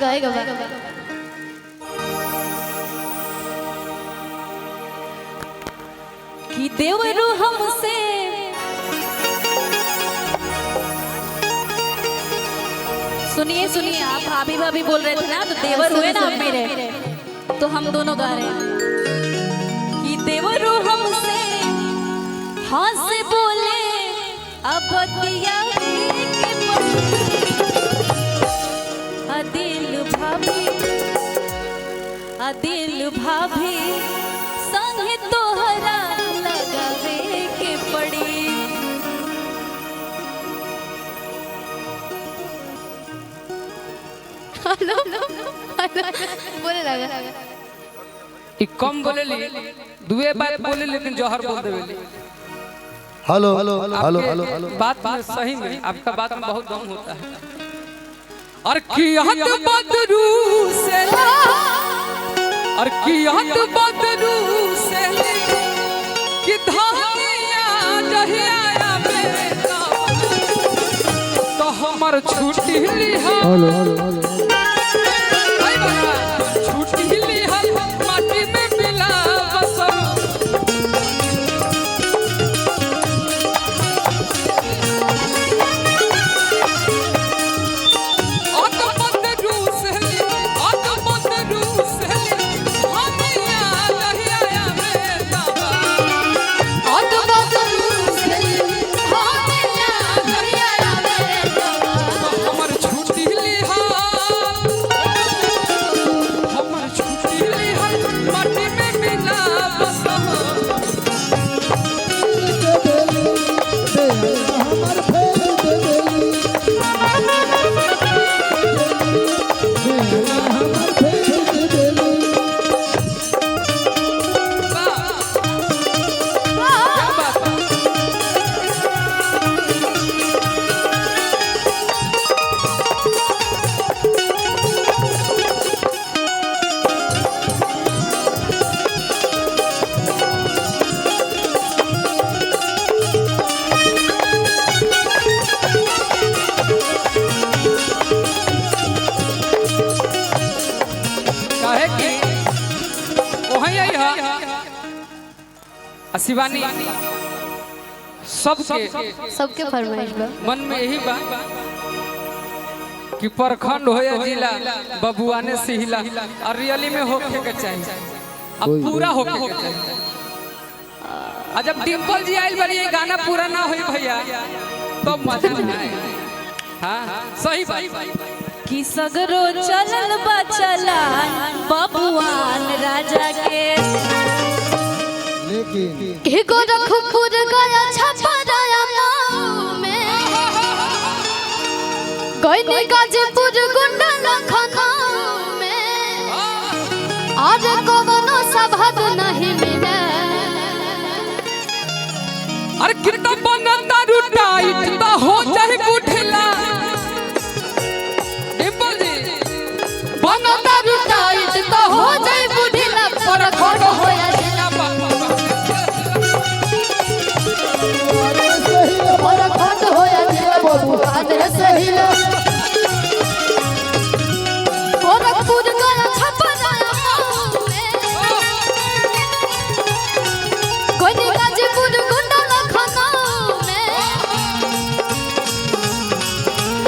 गाएगा कि देवरू हमसे सुनिए सुनिए, आप भाभी भाभी बोल रहे थे ना, तो देवर हुए ना आप मेरे, तो हम दोनों गा रहे हैं कि देवरू हमसे हंस बोले अब दिल भाभी संगे तोहरा लगावे के पड़ी। बोले लगा कम बोले ली दुए बात बोले लेकिन जौहर बोल देवे। हेलो हेलो हेलो हेलो बात में सही में आपका बात में बहुत दम होता है। और कियात बदरू से और कियात बदरू से कि धानिया जहिया में तो हमर छुट्टी लिहा। हेलो हेलो हेलो छुट्टी लिहा माटी में मिला बसर। शिवानी सबके फरमाइश बा मन में यही बा कि प्रखंड हो या जिला बबुआ ने सिहिला और रियली में होके के चाहिए, अब पूरा होके के चाहिए। जब डिम्पल जी आइल बड़ी गाना पूरा ना होई भैया तो मजा ना आए। हां सही बात कि सगरो चलल बा चला बबुआन राजा के, लेकिन गोरखपुर गया छपराया नाम में गइनी गाजीपुर गुंडा लखनऊ में आज कोनो सबहद नहीं मिले। अरे कितना बनता रुटाइट तो हो जाए गुठला डिम्पल जी बनता रुटाइट तो हो जाए बुढ़िला पर खड़ होया गोरखपुर गया छपराया कोई गाजीपुर गुंडा लखनऊ में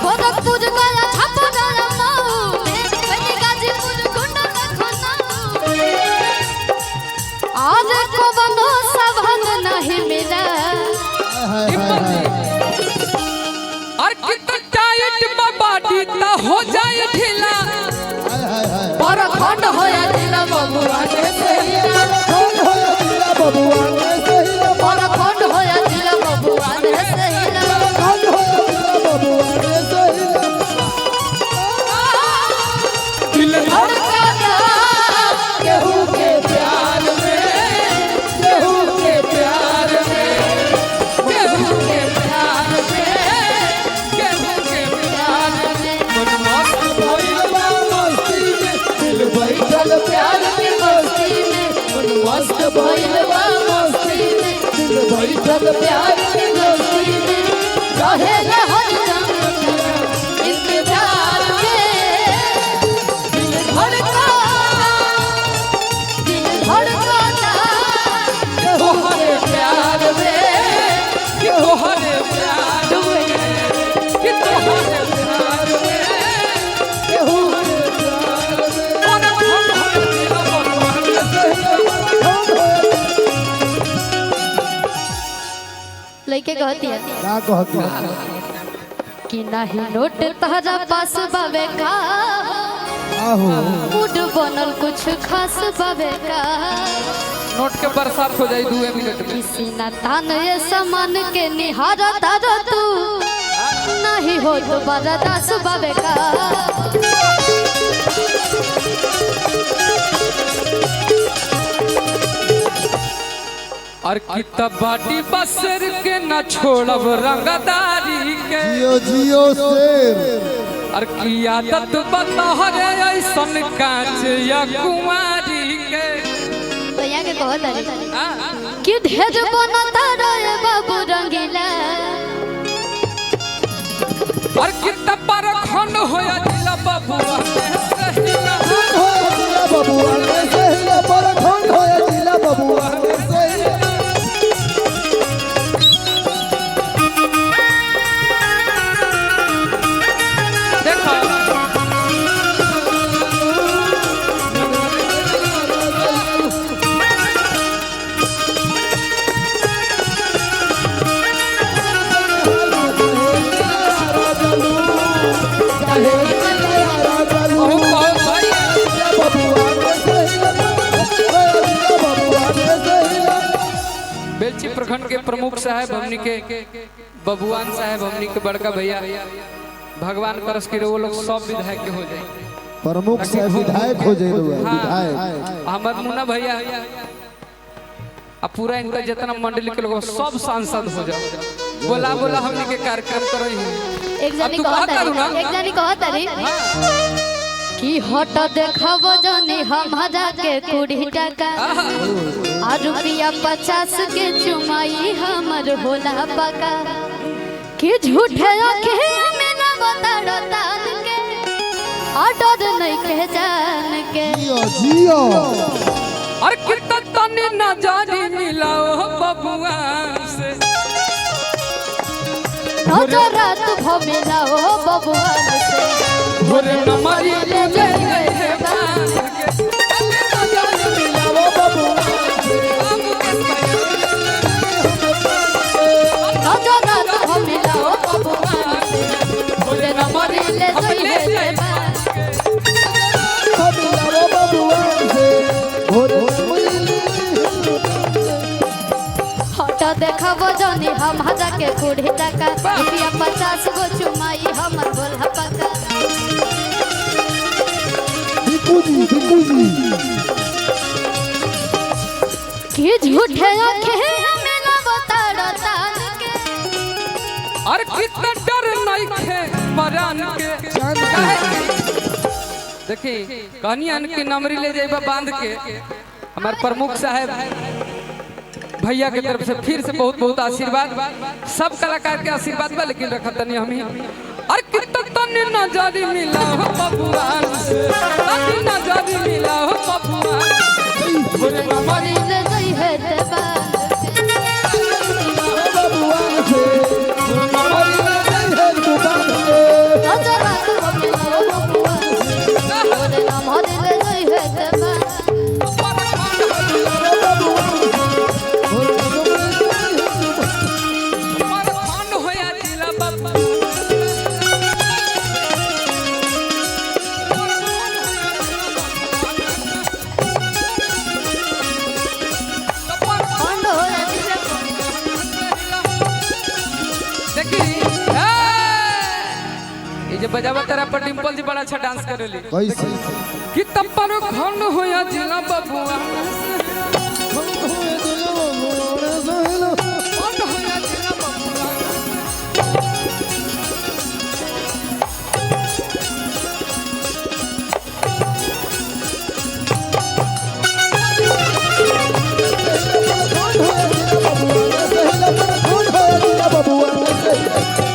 गोरखपुर गया छपराया कोई गाजीपुर गुंडा लखनऊ आज को बनो सबहद नहीं मिला। और कितना टाइट में बाटी ता हो जाए ढीला पर खंड होया दिला बबुआ ने सहिला बबुआ ने सहिला पर खंड होया दिला बबुआ ने सहिला बबुआ ने सहिला दिल धड़कना केहू के प्यार में केहू के प्यार में केहू के प्यार में केहू के प्यार में मन मस्त भइल बा मस्ती में दिल बैठल प्यार की मस्ती में मन मस्त भइल बा मस्ती में दिल बैठल प्यार की मस्ती में रहे हर इंतजार में। लइके कहती है का कहती है कि नहीं नोट तहरा पास बाबे का आहो मूड बनल कुछ खास बाबे का नोट के बरसात हो जाए 2 मिनट में। किसी ना तान ये सामान के निहारा तारा तू नहीं हो दोबारा दास बाबे का और कितना बाटी बसर के न छोड़ब रंगदारी के जियो जियो शेर और की आदत बतहरे ऐसन कांच या कुमारी के तो यहाँ के कहत अरे हाँ? कि ढेर बनता रे बाबू रंगीला और कितना परखन होया जिला बबुआ में सहिला होया जिला बबुआ ने सहिला पर खंड होया जिला बबुआ ने सहिला देखो बहुत बहुत भाई बेलची प्रखंड के प्रमुख साहब हमनी के बबुआन साहब हमनी के बड़का भैया भगवान करस के वो लोग सब विधायक के हो जाए प्रमुख से विधायक हो जाए विधायक हमर मुन्ना भैया अब पूरा इनका जितना मंडली के लोग सब सांसद हो जाओ बोला बोला हमनी के कार्यक्रम करो ही एक जनी कहत अरे कि हट देखब जनी हमारा के 20 टका आ रुपया 50 के चुमाई हमर होला पका कि झूठे आंखें में ना बताड़ो तान के ऑर्डर नहीं के जान के जियो जियो और कितना तने नजारी मिलाओ बबुआ से नजर रात भमिला हो बबुआन से भोरे नमरी ले ले ले नजर रात भमिला हो बबुआन से भोरे नमरी ले ले हट देखब जनी हमारा के 20 टका रुपया 50 गो चुमाई हमर होला पका बिकू जी कि झूठे आंखें में ना बताड़ो तान के और कितना डर नहीं खे मरान के देखी कहानियां के नमरी ले जाइबा बांध के हमारे प्रमुख साहब भैया के तरफ से फिर से बहुत बहुत आशीर्वाद सब कलाकार के आशीर्वाद बा लेकिन रखत नहीं हम ही और कितना तने नजारी मिला हो बबुआन से तने नजारी मिला हो बबुआन भोरे नमरी ले जई है ते बांध नजर रात भमिला हो बबुआन से भोरे नमरी ले जई है ते बांध परखन होया जिला बबुआ खंड होया जिला देखी ये जो बजावा तेरा पर डिंपल जी बड़ा अच्छा डांस करेली कैसे कि तब पर खन होया जिला बबुआ खन होया जिला बबुआ बबुआ